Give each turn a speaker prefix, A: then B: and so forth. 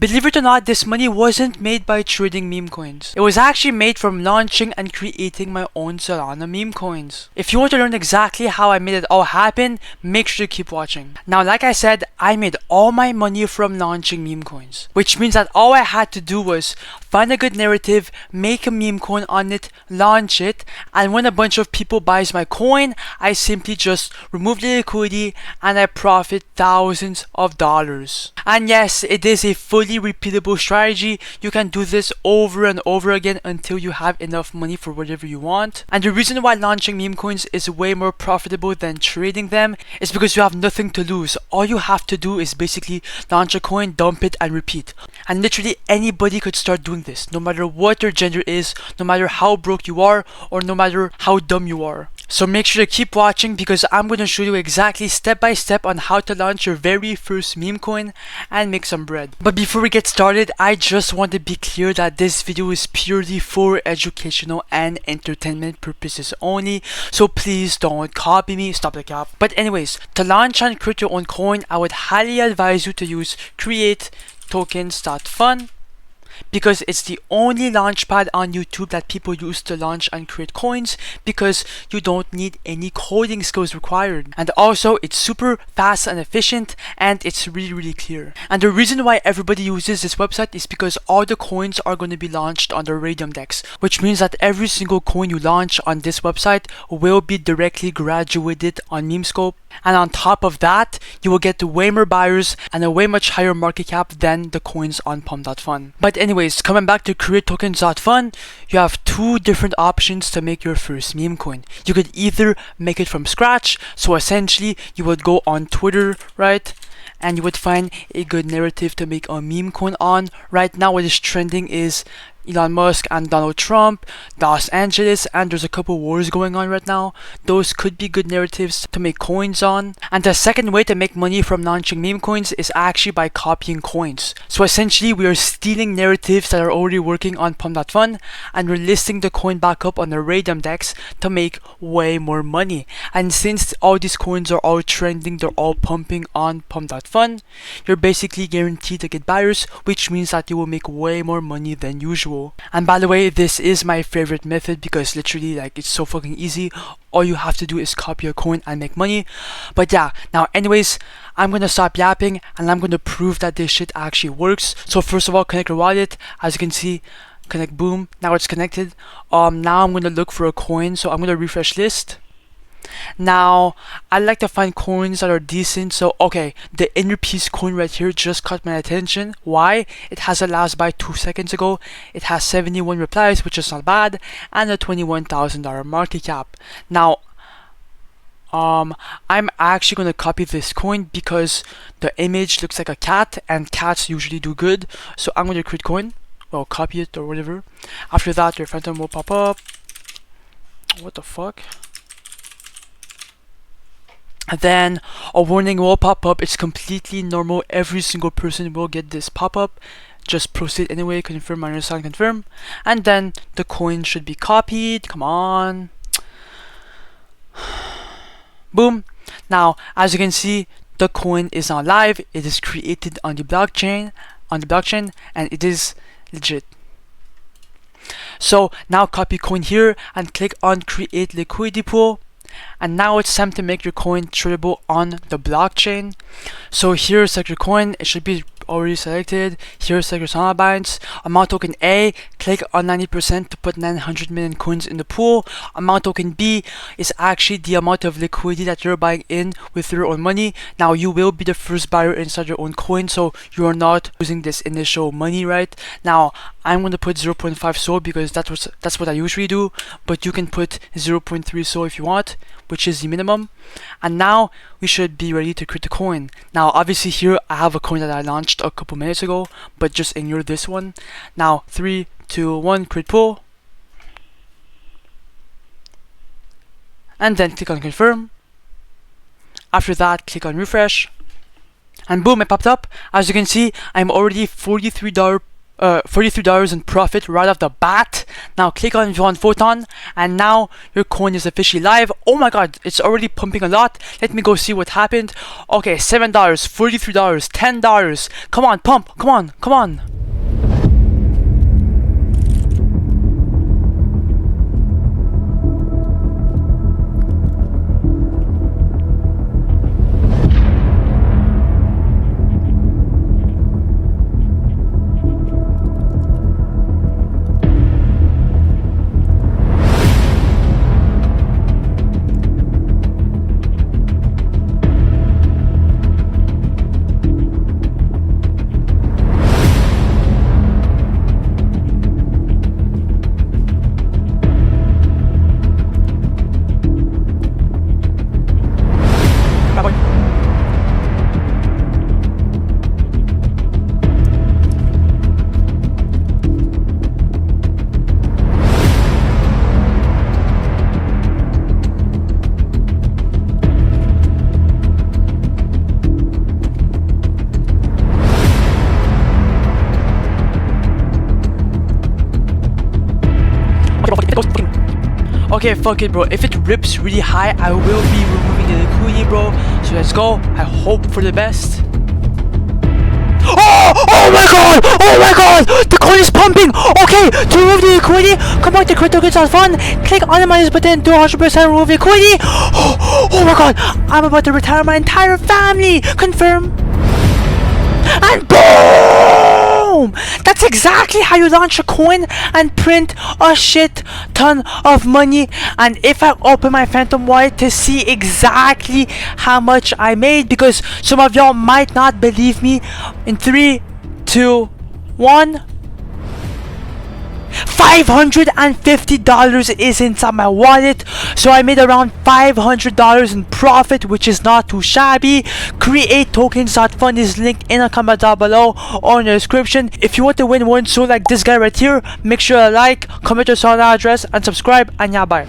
A: Believe it or not, this money wasn't made by trading meme coins. It was actually made from launching and creating my own Solana meme coins. If you want to learn exactly how I made it all happen, make sure to keep watching. Now, like I said, I made all my money from launching meme coins, which means that all I had to do was find a good narrative, make a meme coin on it, launch it, and when a bunch of people buys my coin, I simply just remove the liquidity and I profit thousands of dollars. And yes, it is a fully repeatable strategy. You can do this over and over again until you have enough money for whatever you want. And the reason why launching meme coins is way more profitable than trading them is because you have nothing to lose. All you have to do is basically launch a coin, dump it, and repeat. And literally anybody could start doing this, no matter what your gender is, no matter how broke you are, or no matter how dumb you are. So make sure to keep watching because I'm going to show you exactly step by step on how to launch your very first meme coin and make some bread. But before we get started, I just want to be clear that this video is purely for educational and entertainment purposes only. So please don't copy me, stop the cap. But anyways, to launch and create your own coin, I would highly advise you to use create tokenfast because it's the only launchpad on YouTube that people use to launch and create coins because you don't need any coding skills required. And also it's super fast and efficient and it's really clear. And the reason why everybody uses this website is because all the coins are going to be launched on the Raydium DEX, which means that every single coin you launch on this website will be directly graduated on Memescope. And on top of that, you will get way more buyers and a way much higher market cap than the coins on Pump.Fun. But anyways, coming back to create tokens.fun, you have two different options to make your first meme coin. You could either make it from scratch, so essentially you would go on Twitter, right? And you would find a good narrative to make a meme coin on. Right now what is trending is Elon Musk and Donald Trump, Los Angeles, and there's a couple wars going on right now. Those could be good narratives to make coins on. And the second way to make money from launching meme coins is actually by copying coins. So essentially we are stealing narratives that are already working on Pump.Fun and we're listing the coin back up on the Raydium DEX to make way more money. And since all these coins are all trending, they're all pumping on Pump.Fun, you're basically guaranteed to get buyers, which means that you will make way more money than usual. And by the way, this is my favorite method because literally like it's so fucking easy. All you have to do is copy a coin and make money. But yeah, now anyways, I'm gonna stop yapping and I'm gonna prove that this shit actually works. So first of all, connect your wallet. As you can see, connect, boom, now it's connected. Now I'm gonna look for a coin, so I'm gonna refresh list. Now I like to find coins that are decent. So okay, the inner piece coin right here just caught my attention. Why? It has a last buy 2 seconds ago. It has 71 replies, which is not bad, and a $21,000 market cap. Now I'm actually gonna copy this coin because the image looks like a cat and cats usually do good. So I'm gonna create coin, well, copy it or whatever. After that, your phantom will pop up. What the fuck? Then a warning will pop up. It's completely normal. Every single person will get this pop-up. Just proceed anyway, confirm, understand, confirm. And then the coin should be copied. Come on. Boom. Now, as you can see, the coin is now live. It is created on the blockchain, and it is legit. So now copy coin here and click on create liquidity pool. And now it's time to make your coin tradable on the blockchain. So here, select your coin. It should be already selected. Here, select your Solana balance. Amount token A, click on 90% to put 900 million coins in the pool. Amount token B is actually the amount of liquidity that you're buying in with your own money. Now you will be the first buyer inside your own coin, so you are not losing this initial money, right? Now I'm going to put 0.5 SOL because that's what I usually do, but you can put 0.3 SOL if you want, which is the minimum. And now we should be ready to create the coin. Now obviously here I have a coin that I launched a couple minutes ago, but just ignore this one. Now 3, 2, 1, create pool, and then click on confirm. After that, click on refresh, and boom, it popped up. As you can see, I'm already $43 $43 in profit right off the bat. Now click on if you want Photon, and now your coin is officially live. Oh my god, it's already pumping a lot. Let me go see what happened. Okay, $7, $43, $10. Come on, pump. Come on, come on. Okay, fuck it, bro. If it rips really high, I will be removing the liquidity, bro. So let's go. I hope for the best. Oh my god! Oh my god! The coin is pumping! Okay, to remove the liquidity, come back to Crypto.Fun, click on the minus button to 100% remove liquidity. Oh my god! I'm about to retire my entire family! Confirm. And boom! That's exactly how you launch a coin and print a shit ton of money. And if I open my Phantom wallet to see exactly how much I made, because some of y'all might not believe me, in 3, 2, 1, $550 is inside my wallet. So I made around $500 in profit, which is not too shabby. Create tokens.fun is linked in the comment down below or in the description. If you want to win one so like this guy right here, make sure to like, comment your Solana address, and subscribe, and yeah, bye.